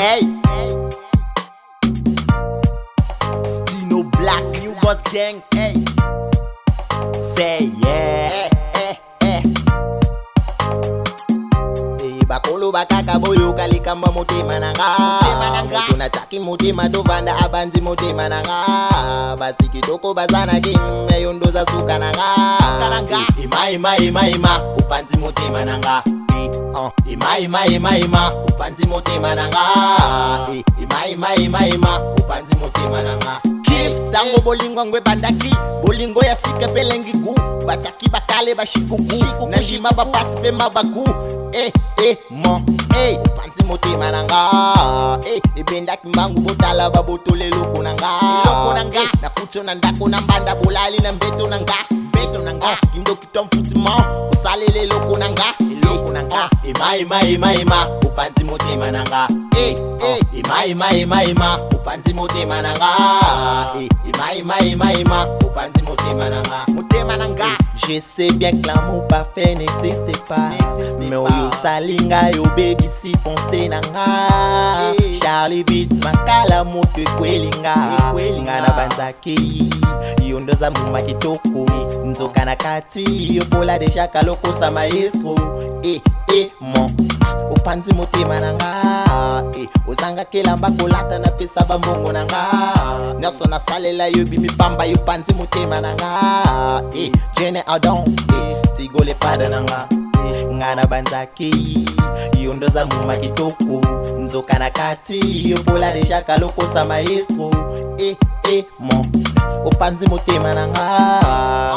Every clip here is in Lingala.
Hey, Stino Black, New Boss Gang. Hey, say yeah. Bakolo bakaka boyo kalikamba mutima nanga tunataki mutima dovanda abanzi mutima nanga basi kitoko bazana game yondoza suka nanga ima upanzi mutima nanga ima upanzi mutima nanga ima upanzi mutima nanga kif tango bolingo ngwe bandaki bolingo ya sike pelengi gu bataki bakale bashikugu na shima bapasi pe mabagu mon upanzi mutima nanga ibendaki mbangu botala babotole loko nanga na kuchona ndako na mbanda bolali na mbeto nanga kindo kitomfutima usalele loko nanga ima upanzi mutima nanga ima upanzi mutima nanga ima upanzi mutima nanga. Je sais bien que l'amour parfait n'existe pas, mais yo salinga yo baby si pensé nanga. Charlie Beats makala moto kwelinga na banzaki yondoza muma kitoko nzoka na kati yo pola deja kaloko sa maestro mon upanzi mutima nanga ozanga kelamba kolata na pesa bambongo nanga nyaso na salela yo bimi pamba yo panzi mutima nanga jene adon tigole pada nanga ngana banzaki yondoza muma kitoko nzoka na kati yo pola deja kaloko sa maestro mon upanzi mutima nanga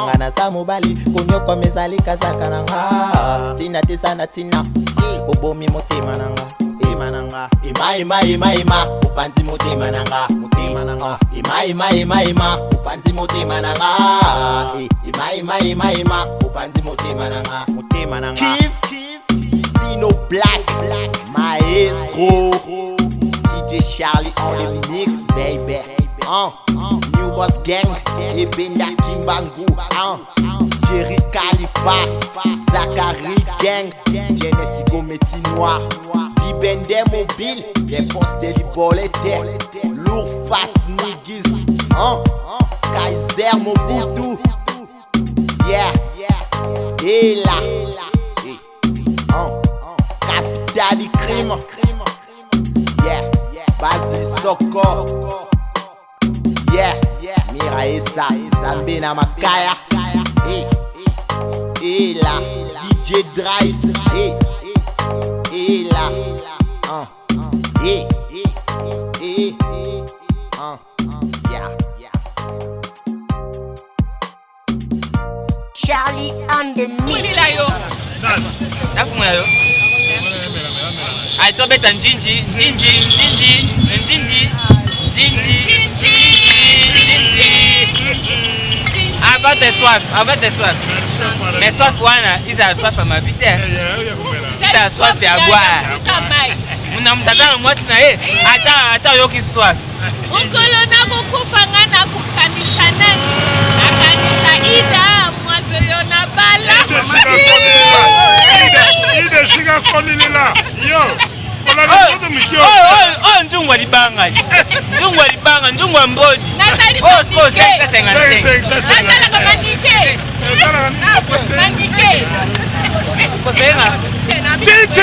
ngana za mobali konyoko mezali kazaka nanga tina tesana tina obomi mutima nanga ima upanzi mutima nanga ima upanzi mutima nanga ima upanzi mutima nanga Kif Stino Black Maestro DJ Charlie on the mix baby New Boss Gang Ebenda Kimbangu Jerry Khalifa Zachary Gang Genetico Métis Noir Bibende Mobile Les postes libolete Lourd Fat Nigis Kaiser Mobutu Yeah Et là Capital du crime Yeah Basli Soko Yeah Mira Esa Zambe na Makaya Et là DJ Drive Et là Charlie on the mix. I told better Jinji. About the soif. Mais soif wana, is a soif à ma vitesse. C'est un soif à boire. Mon mtazamo moi na hata yoki soif. Ukolo na kukufa na kukanisa nani? Na kanisa ida mwazo yona bala. Ide shiga konilila. Yo. Njungwa libanga. Njungwa mbodi. Natali ko 555. Natala kama nike. Nike. Ko senga. Titi.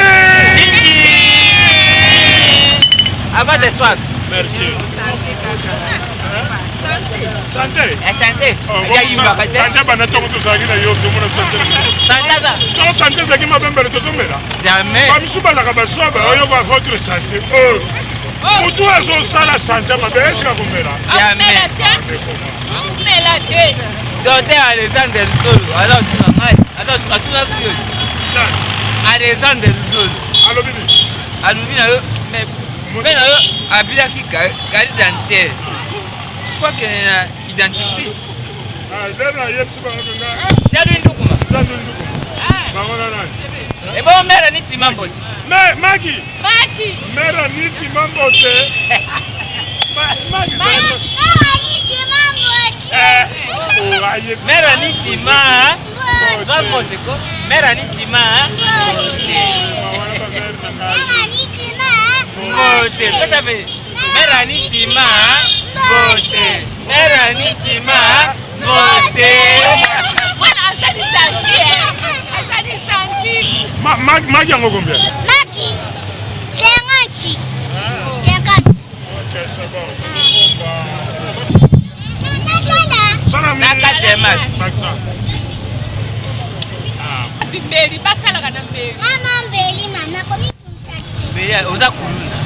Avant de soif. Merci. Santé. Santé. Santé banato to sagina yo to mona santé. To santé zaki mabembere to somela. Jamais. Comme subala ka basoba yo ba votre santé. Mutu azo sala santé mabesha kumela. Jamais. Mela de. Docteur Alexander Zulu. Alors tu as crié. Alexander Zulu. Allo bibi. Alubina yo mais mais yo abila ki carte d'identité. Faut que identifie. Dena yepsi ba nga. Jadu ndukuma. Bangona nani? Ebo mera niti mambo. Maki. Mera niti mambo te. Maki. Mera niti ma. Mambo te ko. Mera niti ma. Mote. Beauté. Ça fait Meranitima, beauté. Meranitima, beauté. Voilà, ça dit senti. Ça dit senti. Maki yango combien? Maki, 50. 50. Ok, c'est bon. Nakatemat. Mbeli, basalaka na mbeli. Mama mbeli mama komi kumsaki. Mbeli oza kulula.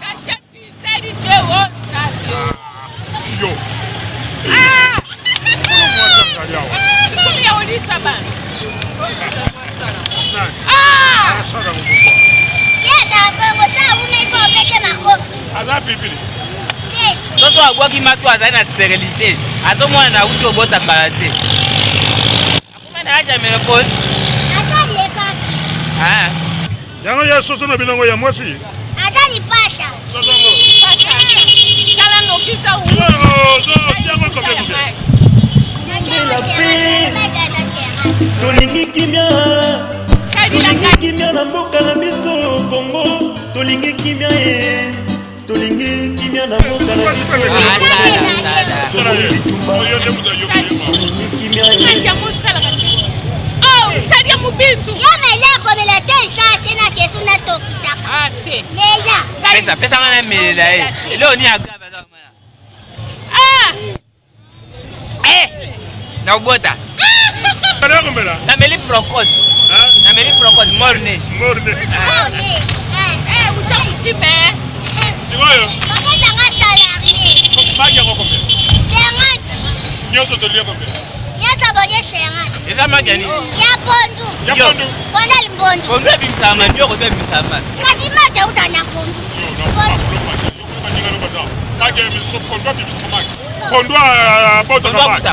Kasha pisari te wo kasha. Yo. Kumi ya ulisa ba. Yesa bongo sa una ipo peke makofi. Aza pipili. Soso abwaki matu azali na stérilité. Atomwana na uti obota kala te. Akuma na aja menopause. Asa lekaki. Ah. Yango ya soso na binango ya mwasi. Asa lipasha. Soso ngo. Kala nokisa u. Tiango combien? Tolingi kimia na mboka na biso Kongo. Tolingi kimia tolingi kimia na mboka na biso. Oh, sadia mubisu. Yamela komelete shate na kesu na tokisaka. Ate. Leja. Pesa ngana melela e. Leo ni agaba za mwana. Na ubota. Na meli prococe. Na meli prococe morne. Ucha mtibe. Ngoyo. Baketa nga salarié. Maki yango combien? 50. Nyoso to lia combien? Yesa boje 50. Eza magani. Ya pondu. Ya pondu. Ponda limbondo. Pondu ebimsama ndio ko ebimsama. Kasi mata utana pondu. Pondu bota na maki.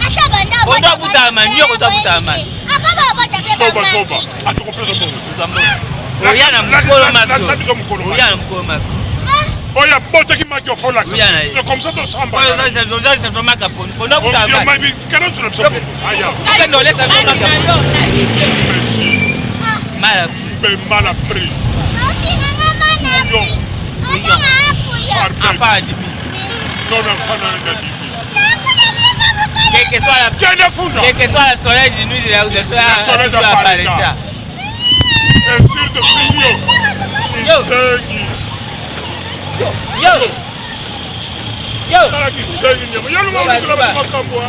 Asha banda bota. Pondu butama ndio ko butama. Akaba bota keba maki. Soba. Atukopesa bongo. Oriana mukolo makyo. Oriana mukolo makyo. Oya bota ki maki ofola. C'est comme ça to samba. Oya ça c'est vraiment ka pondu. Pondu butama. Yo mai kana tuna tsopo. Aya. Kendo lesa soma ka. Mala. Mala pris. Enfant admis. Non, enfant admis. Quel que soit la soleil du nuit de la soleil de la paleta. Et sur de figno. Yo.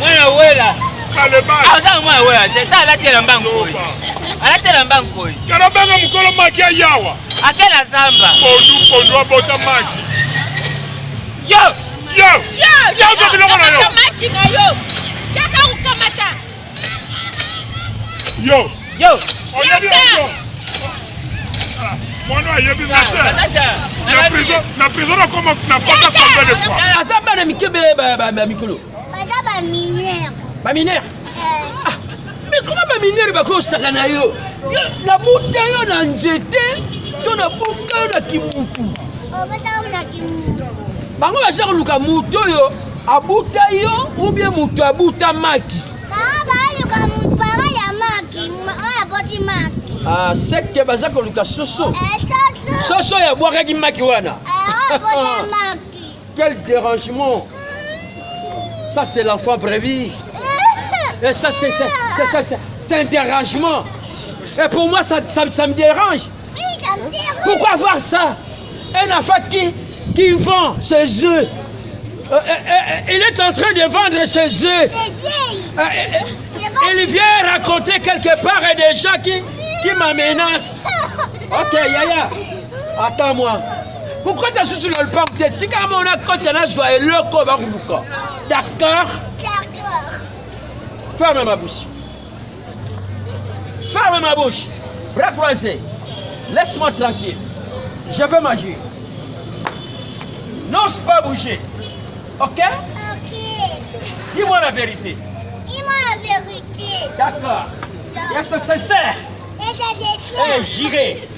Mwana wela. Aza mwana wela. Teta alatela mbango. Alatela mbango. Karabanga mukolo maki ayawa. Akela zamba. Pondu abota maki. Yo. Yo bilongo na yo. Maki na yo. Yaka ukamata. Yo. Oyebi yo. Mwana ayebi ngate. Na prison na koma na kota combien de fois? Asa bana mikebe ba mikolo. Bada ba mineur. Ba mineur. Mais comment ba mineur ba ko sakana yo? Na buta yo na nzete, to na buka yo na kimutu. Obata na kimutu. Bango ba shaka luka muto yo, abuta yo ou bien muto abuta maki. Ba luka mutu para ya maki, aboti maki. Ah, c'est que baza ko luka soso. Soso. Soso ya boaka ki maki wana. Aboti maki. Quel dérangement. Ça c'est l'enfant prévu. Et ça c'est un dérangement. Et pour moi ça me dérange. Pourquoi voir ça? Un enfant qui vend ses œufs. Il est en train de vendre ses œufs. Il vient raconter quelque part à des gens qui m'amenacent. Ok, Yaya, attends-moi. Pourquoi tu as sur le pan? Tu dis qu'on a côté là, je vais le couvrir. D'accord? Ferme ma bouche. Ferme ma bouche. Bras croisés. Laisse-moi tranquille. Je veux manger. N'ose pas bouger. Ok? Dis-moi la vérité. Dis-moi la vérité. D'accord. Et ça se sert. Et j'irai.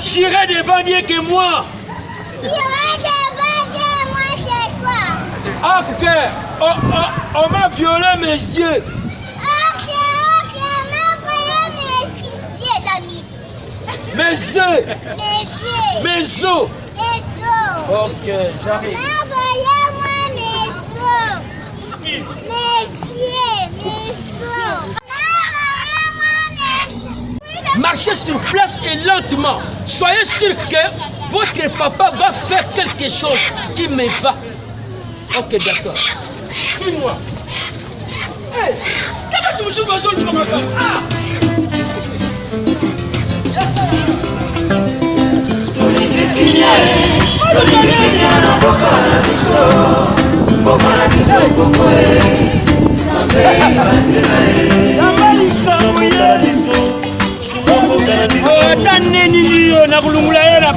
J'irai devant Dieu que moi. J'irai devant Dieu moi ce soir. Ok. On m'a violé mes yeux. Ok, on m'a violé mes yeux, amis. Mes œufs. Mes os. Ok, j'arrive. Envoyez-moi mes os. Marchez sur place et lentement. Soyez sûr que votre papa va faire quelque chose qui me va. Ok, d'accord. Suis-moi. Hey, comment tu me joues dans le jeu?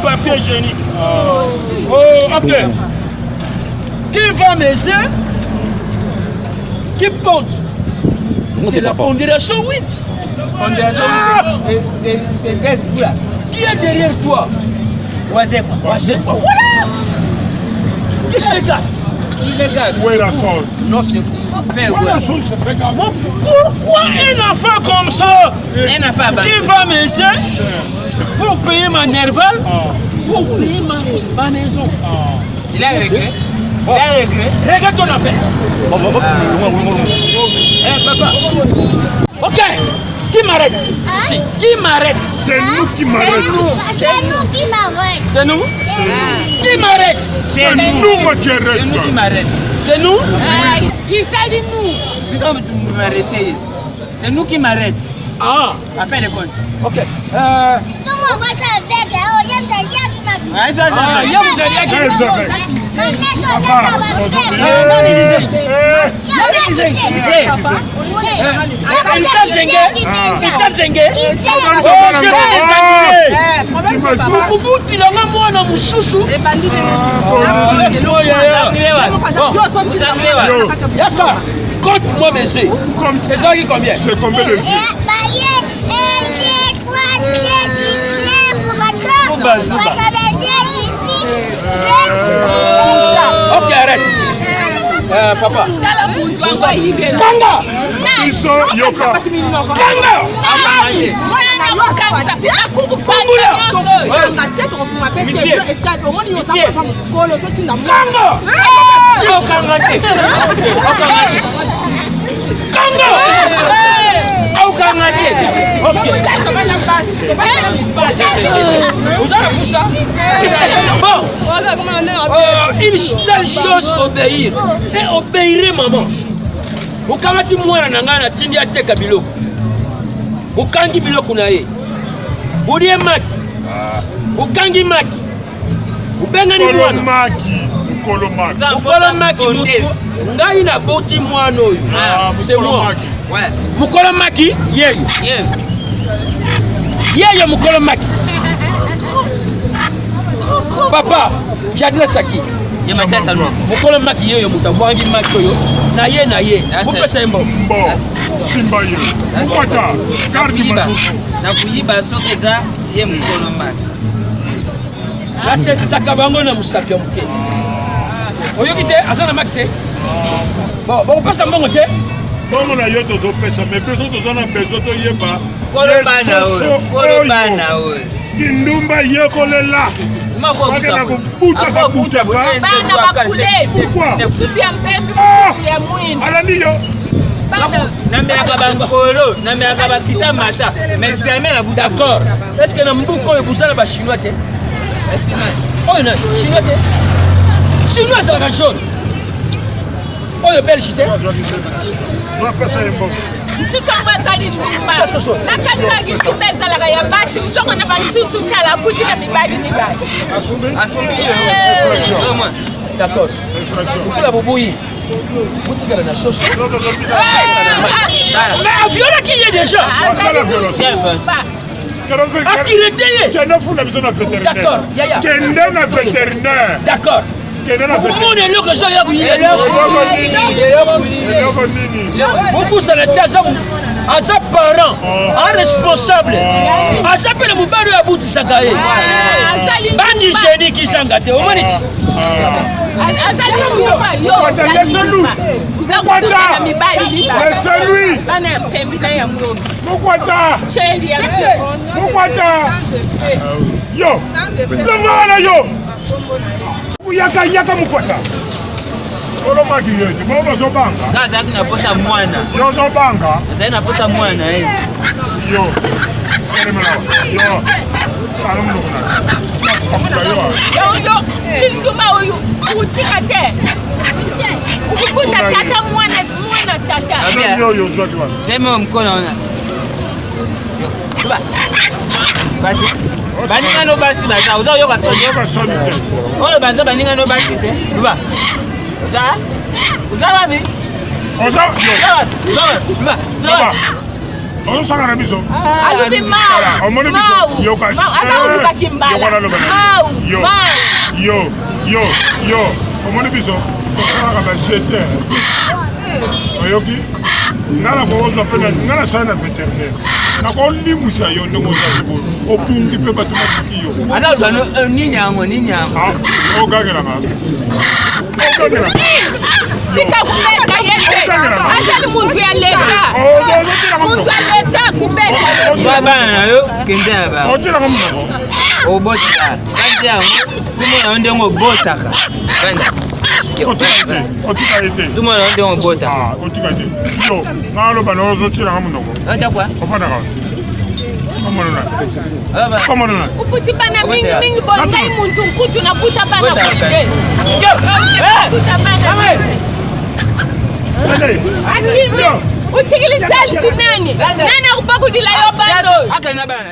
Papier hygiénique. Oh, ok. Qui va mes œufs? Qui ponte? C'est la pondération 8. Qui est derrière toi? Voilà. Qui fait gaffe? Où est la sauce? Non, c'est Où est la sauce? Ça fait gaffe. pourquoi un enfant comme ça qui va mes œufs pour payer ma nerval, pour payer ma maison? Il a regret. Regarde ton affaire. Papa. Ok. Qui m'arrête? Si. Qui m'arrête? C'est nous qui m'arrêtons. C'est nous qui m'arrête. C'est nous? Qui m'arrête? C'est nous qui arrêtons. C'est nous? Il fait de nous. C'est nous qui m'arrêtons. Ah. À faire les comptes. Ok. Tout le monde va s'avec. J'aime ta diable. Ah, il y a vous derrière. Compte-moi mes œufs. Les œufs combien? C'est combien de œufs? Ok, arrête. Papa. Kanga! Ils sont Yoka. Kanga! Bon, une seule chose, obéir. Et obéirez, maman. Ukamati mwana nangana tindi ateka biloko. Ukangi biloko na ye. Ulie maki. Ukangi maki. Ubengani mwana. Mukolo maki. Ngai na boti mwana oyo. C'est moi. Mukolo maki, yeyo. Yeyo mukolo maki. Papa, j'adresse à qui? Mukolo maki yeyo mutabwangi maki oyo. Na ye. Pourquoi c'est bon? Bon, Chimbaye. Pourquoi ça? Garde ma touche. Na kuyiba sokeza ye mukolo maki. La testa kabango na musapia muke. Oyoki te, azana maki te. Bon, on passe à mon côté. Bongo na yo tozo pesa, mais besoin tozo na besoin to yeba. Kolobana oyo. Kindumba yekolela. Bakena kubuta kabuta ba. Bana bakule. Pourquoi? Susi ya mpembe, susi ya mwini. Alani yo. Nameyaka bankolo, nameyaka bakita mata. Mais jamais la buta. D'accord. Est-ce que na mbuko oyo buzala ba chinois te? Oh non, chinois te. Chinois c'est la jaune. Oh le belge te. Moi pesa yembo. Susu amazali ndumba. Nakanta gitumba ezalaka ya bashi. Uzoko na bansusu kala buti na mibali. D'accord. Vous la boubouille. Vous tirez la sauce. Mais avion là qui y est déjà. Qui l'était? D'accord. D'accord. Vous est là que ça y a beaucoup ça l'était à sa parent, un responsable, à sa pelle moubaru à bout de sa gaïe. Bandi génie qui s'engage au manit. Mukwata. Laissez-lui. Mukwata. Mukwata. Yo. Levana yo. Yaka mukwata. Olo magiyeti, mama zobanga. Sasa kinaposha mwana. Yo zobanga. Sasa naposha mwana Yo. Yo. Sana mno kuna. Yo. Sintuma uyu. Utikate. Ukukuta tata mwana tata. Yo zwa kwa. Sema mkono ona. Yo. Baninga no basi baza uza yoka soni. Yoka soni te. Oyo baza baninga no basi te. Duba. Uza wapi? Oza. Duba. Ozo sanga na biso. Alubi mau. Omoni biso. Yoka. Aka ubuka kimbala. Yo. Omoni biso. Sanga ba jete. Oyoki. Ngala ko ozo pena ngala sana vétérinaire. Nako limusa yo ndongo za sibo. Obungi pe batuma kiyo. Ada uzano ninyango. Ah, ogagera ma. Sika kubeta yende. Acha muntu ya leta. Muntu ya leta kubeta. Ba bana nayo kende ba. Otira kama mnako. Obota. Kandi yango. Tumo na ndongo botaka. Banda. Otira ite. Tumo na ndongo botaka. Ah, otira ite. Yo, ngalo bana ozo tira kama mnako. Acha kwa. Opana ka. Kama nuna. Uputi bana mingi bongai muntu nkutu na kuta bana kude. Kuta bana. Utikili salisi nani? Nani akupakudila yo bando? Aka na bana.